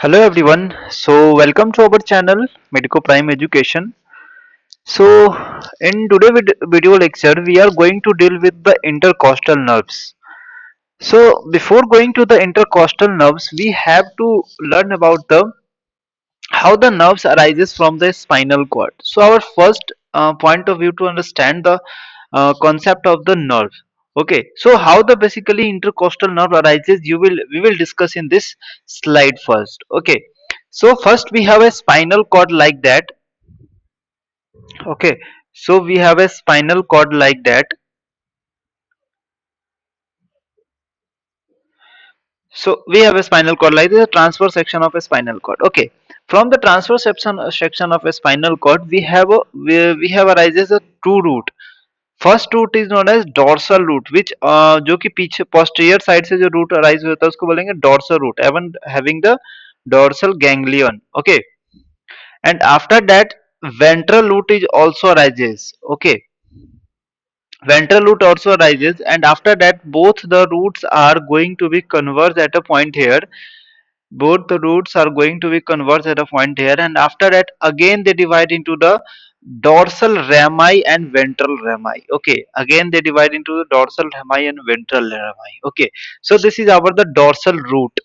Hello everyone. Welcome to our channel Medico Prime Education. So in today's video lecture we are going to deal with the intercostal nerves. So before going to the intercostal nerves we have to learn about the how the nerves arises from the spinal cord. So our first point of view to understand the concept of the nerve. Okay, so how the basically intercostal nerve arises, we will discuss in this slide first. Okay, so first we have a spinal cord like that. Okay, so we have a spinal cord like that. So we have a spinal cord like this, a transverse section of a spinal cord. Okay, from the transverse section of a spinal cord, we have arises a two root. First root is known as dorsal root which जो कि पीछे posterior side से जो root arise होता है उसको बोलेंगे dorsal root even having the dorsal ganglion. Okay, and after that ventral root is also arises. Okay, ventral root also arises, and after that both the roots are going to be converged at a point here. Both the roots are going to be converged at a point here, and after that again they divide into the dorsal rami and ventral rami. Okay, again they divide into the dorsal rami and ventral rami. Okay, so this is our the dorsal root.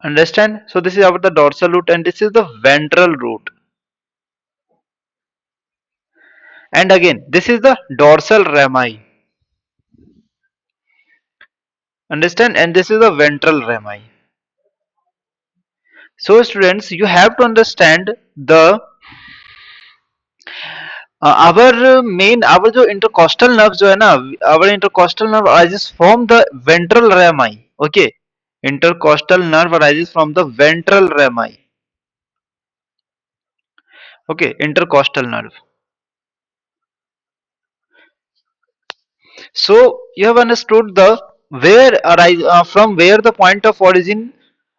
Understand? So this is our the dorsal root, and this is the ventral root, and again this is the dorsal rami. Understand? And this is the ventral rami. So students, you have to understand the our जो intercostal nerve जो है ना, our intercostal nerve arises from the ventral rami. Okay, intercostal nerve arises from the ventral rami. Okay, intercostal nerve. So you have understood the where arise from where the point of origin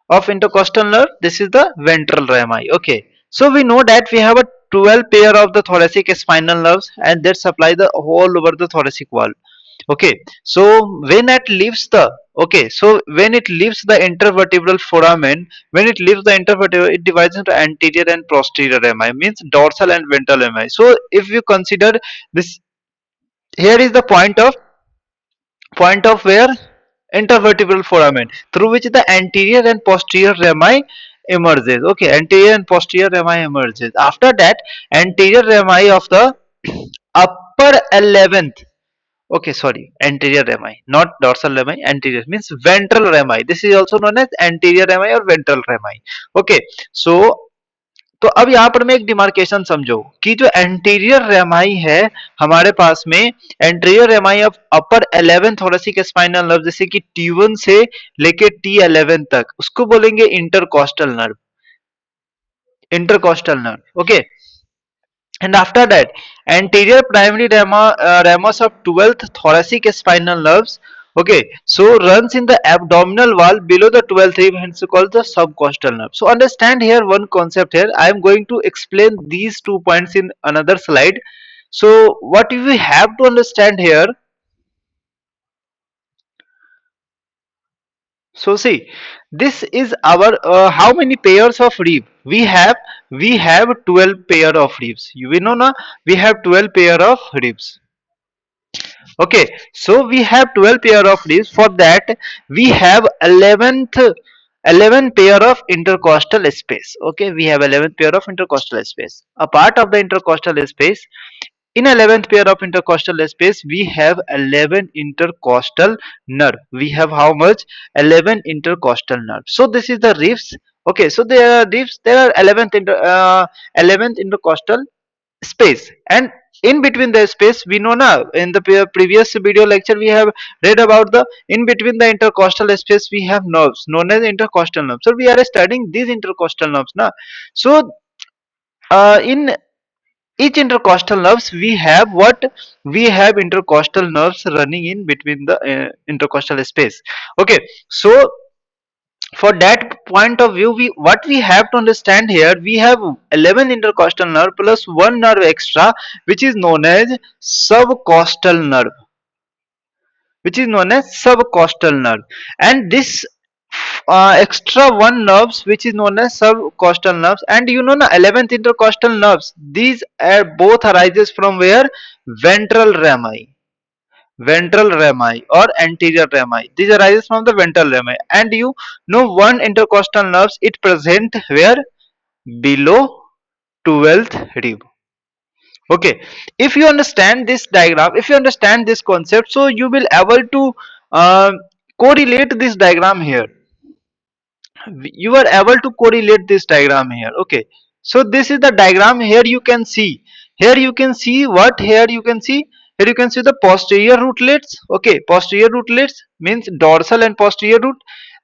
of intercostal nerve. This is the ventral rami. Okay, so we know that we have a 12 pair of the thoracic spinal nerves and that supply the whole over the thoracic wall. Okay, so when it leaves the when it leaves the intervertebral foramen, when it leaves the intervertebral, it divides into anterior and posterior rami, means dorsal and ventral rami. So if you consider this, here is the point of where intervertebral foramen through which the anterior and posterior rami emerges. Okay, anterior and posterior rami emerges. After that, anterior rami of the upper 11th. Okay, sorry, anterior rami, not dorsal rami. Anterior means ventral rami. This is also known as anterior rami or ventral rami. Okay, so तो अब यहाँ पर मैं एक demarcation समझो कि जो anterior रेमाई है हमारे पास में, anterior रेमाई of upper 11 thoracic spinal nerve जैसे कि T1 से लेके T11 तक, उसको बोलेंगे intercostal nerve. Intercostal nerve. Okay, and after that anterior primary ramus of 12th thoracic spinal nerves. Okay, so runs in the abdominal wall below the 12th rib, hence called the subcostal nerve. So understand here one concept. Here I am going to explain these 2 points in another slide. So what we have to understand here, so see, this is our how many pairs of rib we have 12 pair of ribs. We know na, we have 12 pair of ribs. Okay, so we have 12 pair of ribs. For that we have 11 pair of intercostal space. Okay, we have 11th pair of intercostal space. A part of the intercostal space, in 11th pair of intercostal space we have 11 intercostal nerve. We have how much? 11 intercostal nerve. So this is the ribs. Okay, so there are ribs, there are 11th intercostal space, and in between the space we know now, in the previous video lecture we have read about the in between the intercostal space we have nerves known as intercostal nerves. So we are studying these intercostal nerves now. So in each intercostal nerves we have what? We have intercostal nerves running in between the intercostal space. Okay, so for that point of view, we what we have to understand here, we have 11 intercostal nerve plus one nerve extra, which is known as subcostal nerve, which is known as subcostal nerve. And this extra one nerves which is known as subcostal nerves, and you know na 11th intercostal nerves, these are both arises from where? Ventral rami, ventral rami or anterior rami. This arises from the ventral rami, and you know one intercostal nerves it present where? Below 12th rib. Okay, if you understand this diagram, if you understand this concept, so you will able to uh, correlate this diagram here. You are able to correlate this diagram here. Okay, so this is the diagram. Here you can see, here you can see what? Here you can see, here you can see the posterior rootlets. Okay, posterior rootlets means dorsal and posterior root,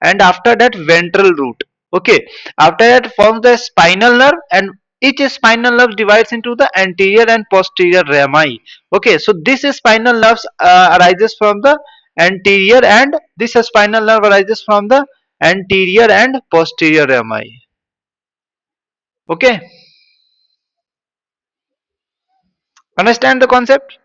and after that ventral root. Okay, after that forms the spinal nerve, and each spinal nerve divides into the anterior and posterior rami. Okay, so this spinal nerves arises from the anterior, and this spinal nerve arises from the anterior and posterior rami. Okay, understand the concept?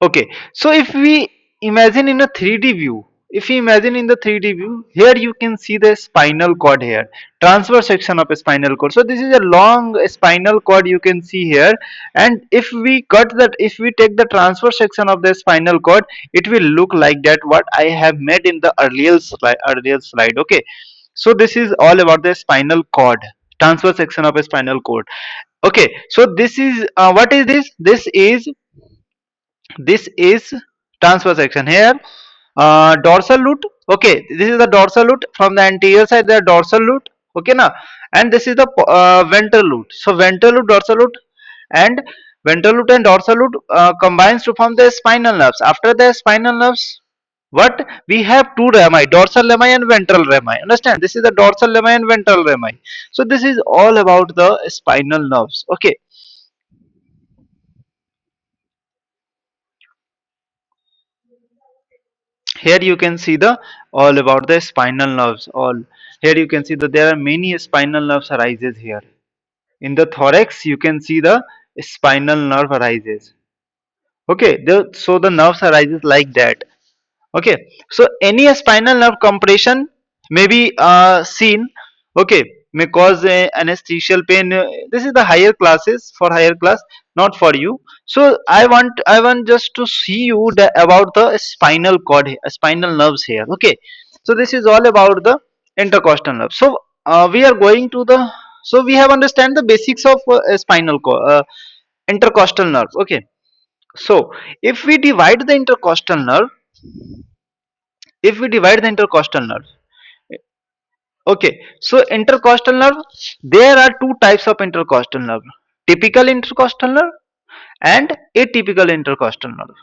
Okay, so if we imagine in a 3D view, if you imagine in the 3D view, here you can see the spinal cord here, transverse section of a spinal cord. So this is a long spinal cord you can see here, and if we cut that, if we take the transverse section of the spinal cord, it will look like that what I have made in the earlier slide. Okay, so this is all about the spinal cord, transverse section of a spinal cord. Okay, so this is what is this? This is transverse section here. Dorsal root. Okay, this is the dorsal root. From the anterior side the dorsal root. Okay na, and this is the ventral root. So ventral root, dorsal root, and ventral root and dorsal root combines to form the spinal nerves. After the spinal nerves, what we have? Two rami, dorsal rami and ventral rami. Understand, this is the dorsal rami and ventral rami. So this is all about the spinal nerves. Okay, here you can see the all about the spinal nerves. All here you can see that there are many spinal nerves arises here. In the thorax you can see the spinal nerve arises. Okay, so the nerves arises like that. Okay, so any spinal nerve compression may be seen. Okay, may cause anesthesial pain. This is the higher classes, for higher class, not for you. So I want just to see you about the spinal cord, spinal nerves here. Okay, so this is all about the intercostal nerve. So we are going to the, so we have understand the basics of spinal cord, intercostal nerve. Okay, so if we divide the intercostal nerve, if we divide the intercostal nerve, okay, so intercostal nerve, there are two types of intercostal nerve: typical intercostal nerve and atypical intercostal nerve.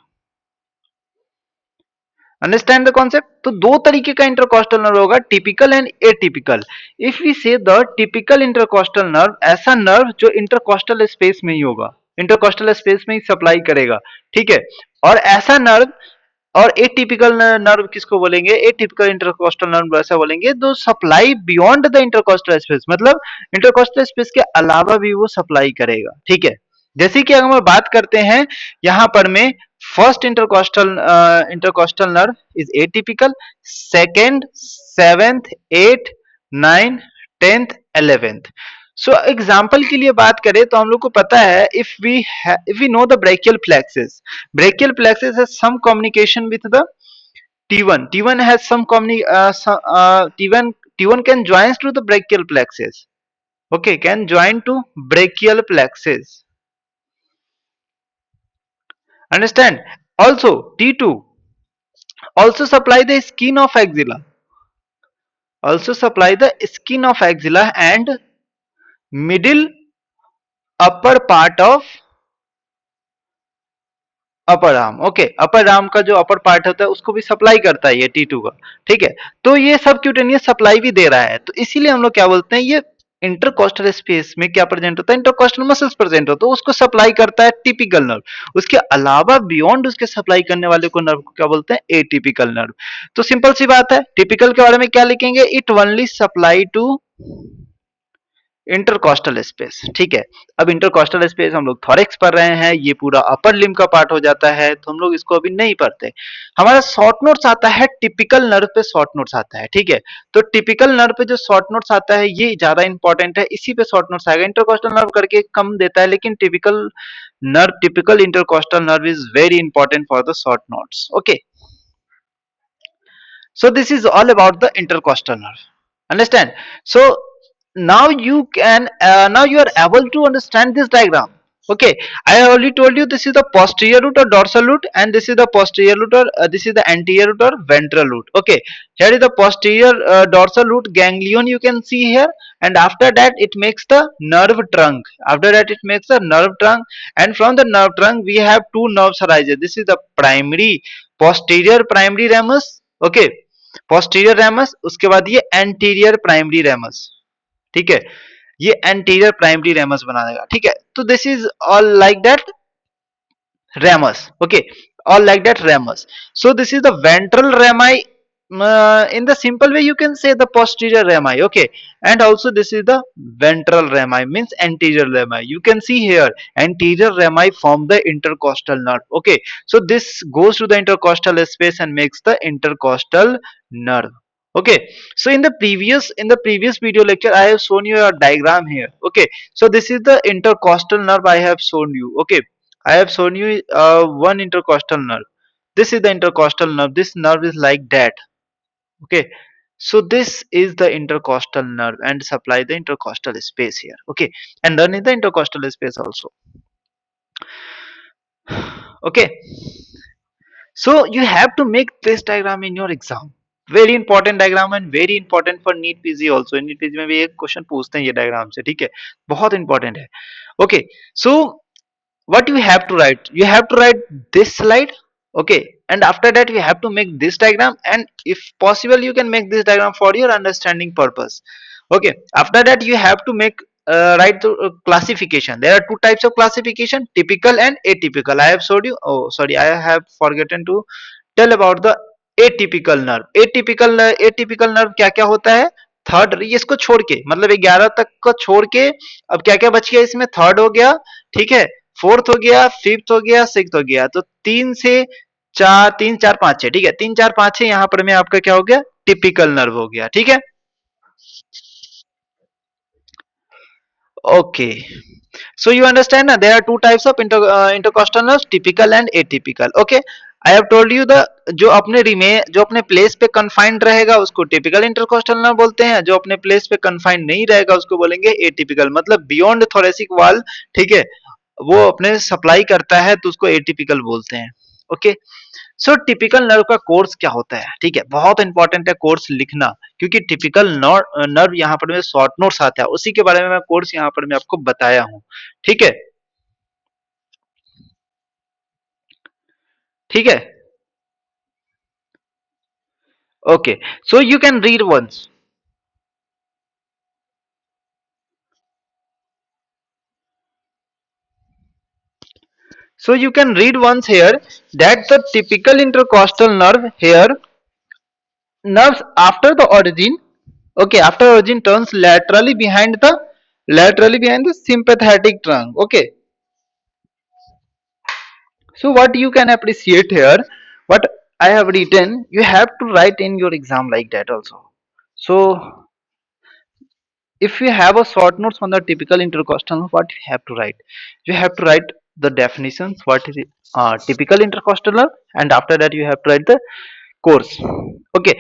Understand the concept? तो दो तरीके का intercostal nerve होगा, typical and atypical. If we say the typical intercostal nerve, ऐसा nerve जो intercostal space में ही होगा, इंटरकॉस्टल स्पेस में ही सप्लाई करेगा. ठीक है, और ऐसा नर्व, और एटिपिकल नर्व किसको बोलेंगे? एटिपिकल इंटरकोस्टल नर्व ऐसा बोलेंगे जो supply beyond the intercostal space, मतलब इंटरकोस्टल स्पेस के अलावा भी वो सप्लाई करेगा. ठीक है, जैसे कि अगर हम बात करते हैं यहां पर में, first intercostal nerve is atypical, second, seventh, eight, nine, tenth, 11th. So example के लिए बात करें तो हम लोग को पता है, if we know the brachial plexus, brachial plexus has some communication with the T1. T1 has some T1 can join to the brachial plexus. Okay, can join to brachial plexus. Understand? Also T2 also supply the skin of axilla. Also supply the skin of axilla and middle upper part of upper arm. Okay, upper arm का जो upper part होता है उसको भी supply करता है ये T2 का. ठीक है, तो ये सब क्यूटेनियस सप्लाई भी दे रहा है, तो इसीलिए हम लोग क्या बोलते हैं, ये इंटरकोस्टल स्पेस में क्या प्रेजेंट होता है? इंटरकोस्टल मसल्स प्रेजेंट होता है, तो उसको सप्लाई करता है टिपिकल नर्व. उसके अलावा बियॉन्ड उसके सप्लाई करने वाले को नर्व को क्या बोलते हैं? Atypical nerve. तो सिंपल सी बात है, टिपिकल के बारे में क्या लिखेंगे? It only supply to intercostal space, ठीक है। अब इंटरकॉस्टल स्पेस हम लोग थॉरेक्स पढ़ रहे हैं, ये पूरा अपर लिम्ब का पार्ट हो जाता है, तो हम लोग इसको अभी नहीं पढ़ते। हमारा शॉर्ट नोट्स आता है, टिपिकल नर्व पे शॉर्ट नोट्स आता है, ठीक है। तो टिपिकल नर्व पे जो शॉर्ट नोट्स आता है ये ज्यादा इंपॉर्टेंट है, इसी पे शॉर्ट नोट्स आएगा। इंटरकॉस्टल नर्व करके कम देता है, लेकिन typical nerve, typical intercostal nerve is very important for the short notes, okay. So this is all about the intercostal nerve. Understand? So now you are able to understand this diagram. Okay, I already told you this is the posterior root or dorsal root, and this is the posterior root or this is the anterior root or ventral root. Okay, here is the posterior dorsal root ganglion you can see here, and after that it makes the nerve trunk. After that it makes the nerve trunk, and from the nerve trunk we have two nerves arises. This is the primary posterior primary ramus. Okay, posterior ramus, उसके बाद ये anterior primary ramus, ठीक है। ये anterior primary ramus बना देगा, ठीक है। तो this is all like that ramus, okay, or like that ramus. So this is the ventral rami. In the simple way you can say the posterior rami, okay, and also this is the ventral rami, means anterior rami. You can see here anterior rami form the intercostal nerve, okay. So this goes to the intercostal space and makes the intercostal nerve, okay. So in the previous video lecture I have shown you a diagram here, okay. So this is the intercostal nerve I have shown you, okay. I have shown you one intercostal nerve. This is the intercostal nerve. This nerve is like that. Okay. So this is the intercostal nerve and supply the intercostal space here. Okay. And then in the intercostal space also. Okay. So you have to make this diagram in your exam. Very important diagram and very important for NEET PG also. NEET PG में भी एक question पूछते हैं ये diagram से, ठीक है, बहुत इंपॉर्टेंट है। Okay, so what you have to write this slide, okay, and after that you have to make this diagram, and if possible you can make this diagram for your understanding purpose, okay. After that you have to make write the classification. There are two types of classification, typical and atypical. I have showed you, oh sorry, I have forgotten to tell about the atypical nerve. Atypical nerve क्या क्या होता है, third, इसको छोड़ के मतलब 11 तक को छोड़ के अब क्या क्या बच गया इसमें, थर्ड हो गया, ठीक है, फोर्थ हो गया, फिफ्थ हो गया, सिक्स हो गया, तो तीन से चार, तीन चार पांच छह, ठीक है, तीन चार पांच छह, यहाँ पर में आपका क्या हो गया, टिपिकल नर्व हो गया, ठीक है। ओके, so you understand ना, there are two types of intercostal nerves, typical and atypical, okay. I have told you the जो अपने प्लेस पे कन्फाइंड रहेगा उसको टिपिकल इंटरकोस्टल नर्व बोलते हैं, जो अपने प्लेस पे कन्फाइंड नहीं रहेगा उसको बोलेंगे एटिपिकल, मतलब बियॉन्ड थोरेसिक वॉल, ठीक है, वो अपने सप्लाई करता है तो उसको एटिपिकल बोलते हैं, ओके। सो टिपिकल नर्व का कोर्स क्या होता है, ठीक है, बहुत इंपॉर्टेंट है कोर्स लिखना, क्योंकि टिपिकल नर्व यहाँ पर में शॉर्ट नोट्स आता है, उसी के बारे में मैं कोर्स यहाँ पर मैं आपको बताया हूँ, ठीक है, ठीक है। Okay, so you can read once, so you can read once here that the typical intercostal nerve here, nerves after the origin, okay, after origin turns laterally behind the sympathetic trunk, okay. So what you can appreciate here, what I have written, you have to write in your exam like that also. So if you have a short notes on the typical intercostal, what you have to write, you have to write the definitions, what is typical intercostal nerve, and after that you have to write the course, okay.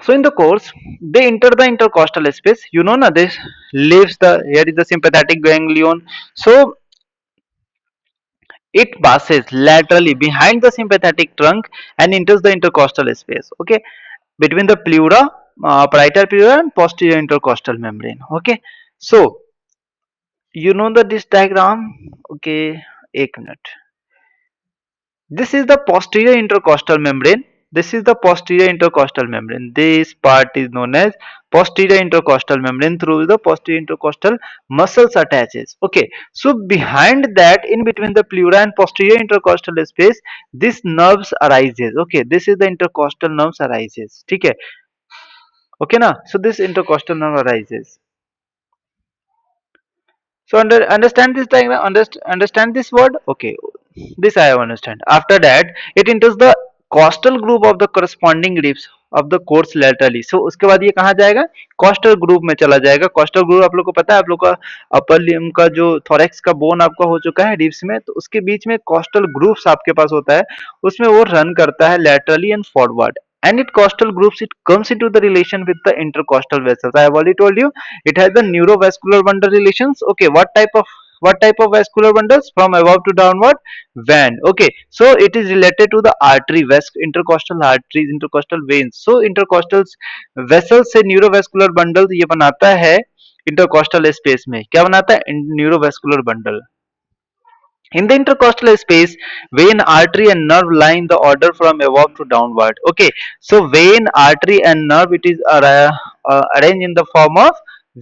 So in the course they enter the intercostal space, you know na, this leaves the, here is the sympathetic ganglion, so it passes laterally behind the sympathetic trunk and enters the intercostal space, okay, between the pleura, parietal pleura and posterior intercostal membrane, okay. So you know that this diagram, okay, एक minute, this is the posterior intercostal membrane, this is the posterior intercostal membrane, this part is known as posterior intercostal membrane, through the posterior intercostal muscles attaches, okay. So behind that, in between the pleura and posterior intercostal space, this nerves arises, okay, this is the intercostal nerves arises, ठीक है, okay ना, so this intercostal nerve arises, So understand this diagram, understand this word. Okay, this I have understand. After that, it enters the costal group of the corresponding reefs of the course laterally. So उसके बाद ये कहाँ जाएगा? Costal group में चला जाएगा. Costal group आप लोग को पता है, आप लोग का अपर लिम्ब का जो थोरैक्स का बोन आपका हो चुका है रिब्स में, तो उसके बीच में कॉस्टल ग्रुप्स आपके पास होता है, उसमें वो रन करता है laterally and forward. And it costal groups, it comes into the relation with the intercostal vessels. I have already told you it has the neurovascular bundle relations. Okay, what type of vascular bundles? From above to downward, vein. Okay, so it is related to the artery, intercostal arteries, intercostal veins. So intercostal vessels से neurovascular bundle ये बनाता है intercostal space में. क्या बनाता है? Neurovascular bundle. In the intercostal space, vein, artery, and nerve lie in the order from above to downward. Okay, so vein, artery, and nerve, it is arranged in the form of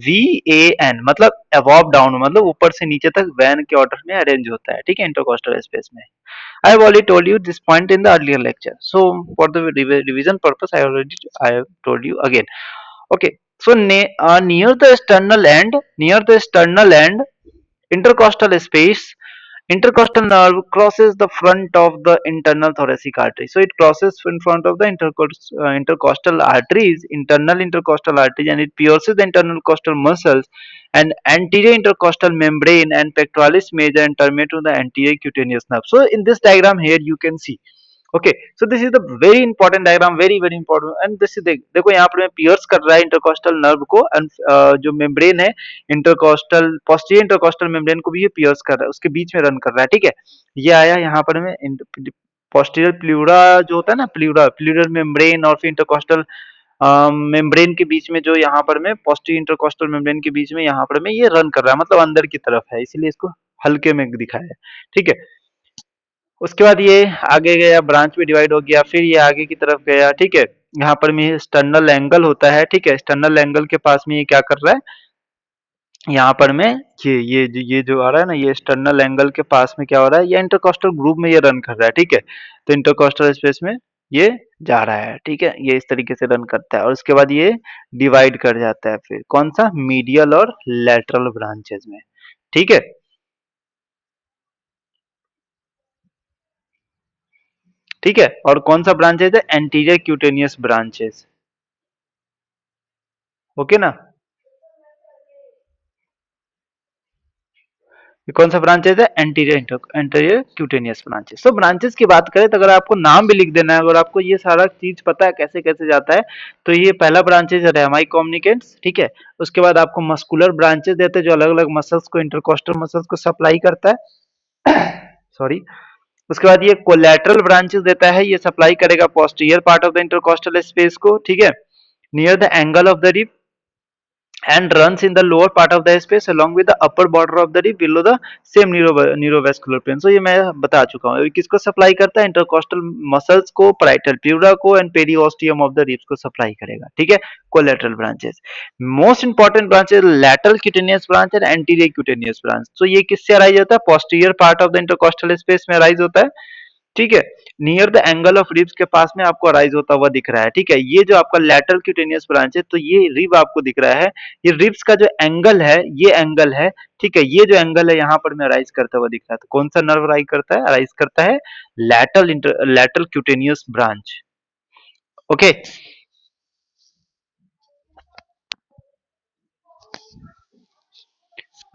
VAN. मतलब above down, मतलब ऊपर से नीचे तक when के order में arrange होता है. ठीक है, इंटरकोस्टल स्पेस में. I have already told you this point in the earlier lecture. So for the revision purpose, I have told you again. Okay, so near the sternal end, intercostal space, intercostal nerve crosses the front of the internal thoracic artery. So it crosses in front of the intercostal arteries, internal intercostal arteries, and it pierces the internal costal muscles and anterior intercostal membrane and pectoralis major and terminate to the anterior cutaneous nerve. So in this diagram here you can see. Okay, so this is the very important diagram, very important. And this is देखो यहाँ पर मैं piers कर रहा है intercostal nerve को, जो membrane है इंटरकोस्टल, पोस्टीरियर इंटरकोस्टल मेम्ब्रेन को भी ये पियर्स कर रहा है, उसके बीच में रन कर रहा है. ठीक है, ये आया यहाँ पर में पोस्टीरियर प्लूरा जो होता है ना, प्लूरल मेम्ब्रेन, और फिर इंटरकोस्टल मेम्ब्रेन के बीच में, जो यहाँ पर में पोस्टीरियर इंटरकोस्टल मेम्ब्रेन के बीच में यहाँ पर में ये रन कर रहा है, मतलब अंदर की तरफ है, इसीलिए इसको हल्के में दिखाया है. ठीक है, उसके बाद ये आगे गया, ब्रांच में डिवाइड हो गया, फिर ये आगे की तरफ गया. ठीक है, यहाँ पर में स्टर्नल एंगल होता है. ठीक है, स्टर्नल एंगल के पास में ये क्या कर रहा है, यहाँ पर में ये जो आ रहा है ना, ये स्टर्नल एंगल के पास में क्या हो रहा है, ये इंटरकोस्टल ग्रुप में ये रन कर रहा है. ठीक है, तो इंटरकोस्टल स्पेस में ये जा रहा है. ठीक है, ये इस तरीके से रन करता है, और उसके बाद ये डिवाइड कर जाता है, फिर कौन सा, मीडियल और लैटरल ब्रांचेस में. ठीक है, ठीक है, और कौन सा ब्रांचेस है, एंटीरियर क्यूटेनियस ब्रांचेस. ओके ना, ये कौन सा ब्रांचेस है, एंटीरियर क्यूटेनियस ब्रांचेस. तो ब्रांचेस की बात करें तो अगर आपको नाम भी लिख देना है, अगर आपको ये सारा चीज पता है कैसे कैसे जाता है, तो ये पहला ब्रांचेस है रेमाई कम्युनिकेंट्स. ठीक है, उसके बाद आपको मस्कुलर ब्रांचेस देते हैं जो अलग अलग मसल्स को, इंटरकोस्टल मसल्स को सप्लाई करता है. सॉरी. उसके बाद ये कोलैटरल ब्रांचेस देता है, ये सप्लाई करेगा posterior part of the intercostal space को. ठीक है, near the angle of the rib and runs in the lower part of the space along with the upper border of the rib below the same neurovascular plane. So ये मैं बता चुका हूँ. किसको supply करता है, इंटरकोस्टल मसल्स को, parietal pleura को, and periosteum of the ribs को सप्लाई करेगा. ठीक है, collateral branches. Most important branches lateral cutaneous branch और एंटीरियर क्यूटेनियस ब्रांच. तो ये किससे अराइज होता है, posterior part of the intercostal space में अराइज होता है. ठीक है, near the angle of ribs के पास में आपको अराइज होता हुआ दिख रहा है. ठीक है, ये जो आपका लैटरल क्यूटेनियस ब्रांच है, तो ये रिब आपको दिख रहा है, ये रिब्स का जो एंगल है, ये एंगल है. ठीक है, ये जो एंगल है यहाँ पर में अराइज करता हुआ दिख रहा है, तो कौन सा नर्व अराइज करता है, lateral cutaneous branch. Okay,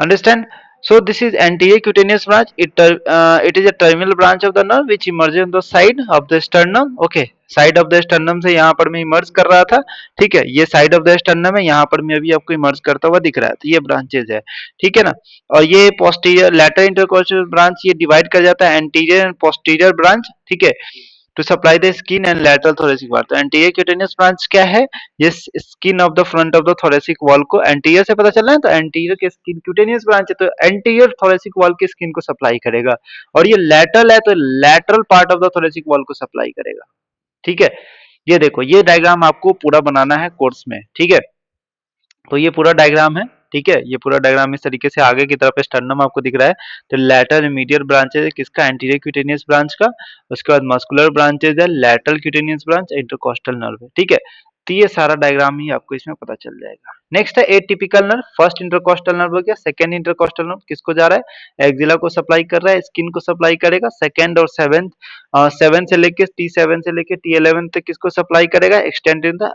understand. So this is anterior cutaneous branch. It is a terminal branch of the nerve which emerges on the side of the sternum. Okay, side of the sternum से यहाँ पर मैं emerge कर रहा था. ठीक है, ये साइड ऑफ द स्टर्नम है, यहाँ पर मैं अभी आपको इमर्ज करता हुआ दिख रहा है, तो ये ब्रांचेज है. ठीक है ना, और ये पोस्टीरियर लैटरल इंटरकोस्टल ब्रांच ये डिवाइड कर जाता है एंटीरियर एंड पोस्टीरियर ब्रांच. ठीक है, to supply the skin and lateral thoracic wall. तो एंटीरियर क्यूटेनियस ब्रांच क्या है, ये skin of the front of the thoracic wall को, एंटीरियर से पता चल रहा है, तो एंटीरियर के स्किन क्यूटेनियस ब्रांच है, तो एंटीरियर थोरेसिक वॉल की स्किन को सप्लाई करेगा. और ये लैटरल है, तो lateral part of the thoracic wall को सप्लाई करेगा. ठीक है, ये देखो, ये डायग्राम आपको पूरा बनाना है कोर्स में. ठीक है, तो ये पूरा डायग्राम है. ठीक है, ये पूरा डायग्राम इस तरीके से आगे की तरफ स्टर्नम आपको दिख रहा है, तो लैटरल मीडियल ब्रांचेज है किसका, एंटीरियर क्यूटेनियस ब्रांच का. उसके बाद मस्कुलर ब्रांचेज है lateral cutaneous branch, intercostal nerve है. ठीक है, तो ये सारा डायग्राम ही आपको इसमें पता चल जाएगा। नेक्स्ट है atypical nerve. First intercostal nerve हो गया। सेकंड इंटरकोस्टल नर्व किसको जा रहा है? एक्सिला को सप्लाई कर रहा है, स्किन को सप्लाई करेगा। सेकंड और सेवेंथ, 7 से लेके T7 से लेके T11 तक किसको सप्लाई करेगा? Extend in the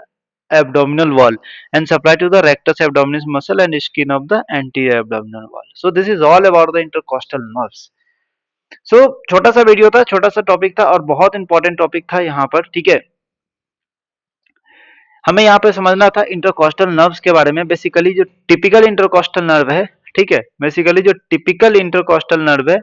abdominal wall and supply to the rectus abdominis muscle and skin of the anterior abdominal wall. So this is all about the intercostal nerves. So छोटा सा video था, छोटा सा topic था और बहुत important topic था यहाँ पर, ठीक है। हमें यहाँ पे समझना था इंटरकोस्टल नर्व्स के बारे में। बेसिकली जो टिपिकल इंटरकोस्टल नर्व है, ठीक है, बेसिकली जो टिपिकल इंटरकोस्टल नर्व है,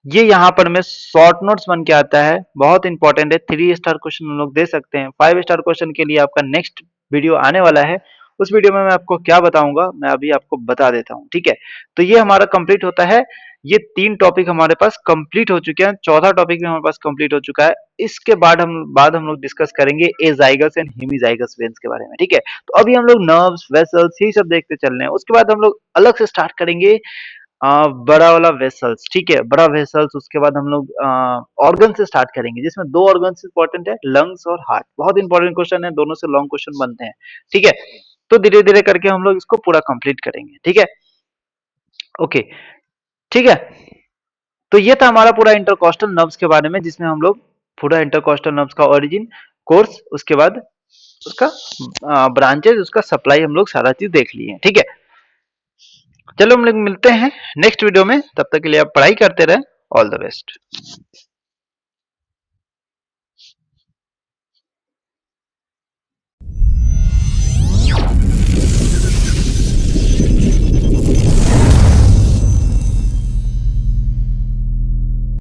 ये यहाँ पर में शॉर्ट नोट्स बन के आता है, बहुत इंपॉर्टेंट है। 3 स्टार क्वेश्चन हम लोग दे सकते हैं। 5 स्टार क्वेश्चन के लिए आपका नेक्स्ट वीडियो आने वाला है, उस वीडियो में मैं आपको क्या बताऊंगा मैं अभी आपको बता देता हूँ, ठीक है। तो ये हमारा कंप्लीट होता है। ये 3 टॉपिक हमारे पास कंप्लीट हो चुके हैं, चौथा टॉपिक भी हमारे पास कंप्लीट हो चुका है। इसके बाद हम लोग डिस्कस करेंगे एजाइगस एंड हेमिजाइगस वेन्स के बारे में, ठीक है। तो अभी हम लोग नर्व्स, वेसल्स यही सब देखते चल रहे हैं। उसके बाद हम लोग अलग से स्टार्ट करेंगे बड़ा वाला वेसल्स, ठीक है, बड़ा वेसल्स। उसके बाद हम लोग ऑर्गन से स्टार्ट करेंगे, जिसमें 2 ऑर्गन्स इंपॉर्टेंट है, लंग्स और हार्ट। बहुत इंपॉर्टेंट क्वेश्चन है, दोनों से लॉन्ग क्वेश्चन बनते हैं, ठीक है। तो धीरे धीरे करके हम लोग इसको पूरा कंप्लीट करेंगे, ठीक है। ओके, ठीक है। तो ये था हमारा पूरा इंटरकोस्टल नर्व्स के बारे में, जिसमें हम लोग पूरा इंटरकोस्टल नर्व्स का ओरिजिन, कोर्स, उसके बाद उसका ब्रांचेस, उसका सप्लाई हम लोग सारा चीज देख लिए, ठीक है। चलो हम लोग मिलते हैं नेक्स्ट वीडियो में, तब तक के लिए आप पढ़ाई करते रहे। All the best.